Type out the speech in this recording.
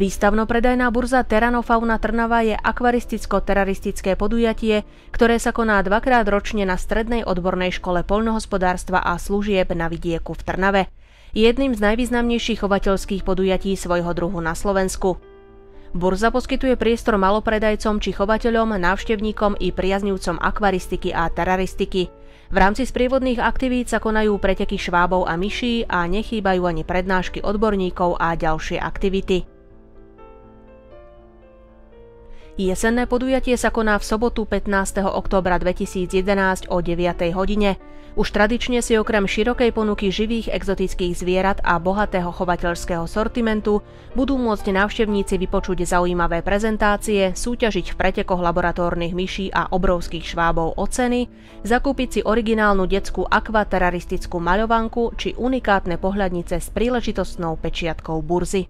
Výstavno-predajná burza Terranofauna Trnava je akvaristicko-teraristické podujatie, ktoré sa koná dvakrát ročne na Strednej odbornej škole poľnohospodárstva a služieb na vidieku v Trnave. Je jedným z najvýznamnejších chovateľských podujatí svojho druhu na Slovensku. Burza poskytuje priestor malopredajcom či chovateľom, návštevníkom i priaznivcom akvaristiky a teraristiky. V rámci sprievodných aktivít sa konajú preteky švábov a myší a nechýbajú ani prednášky odborníkov a ďalšie aktivity. Jesenné podujatie sa koná v sobotu 15. októbra 2011 o 9. hodine. Už tradične si okrem širokej ponuky živých exotických zvierat a bohatého chovateľského sortimentu budú môcť návštevníci vypočuť zaujímavé prezentácie, súťažiť v pretekoch laboratórnych myší a obrovských švábov o ceny, zakúpiť si originálnu detskú akvateraristickú maľovanku či unikátne pohľadnice s príležitostnou pečiatkou burzy.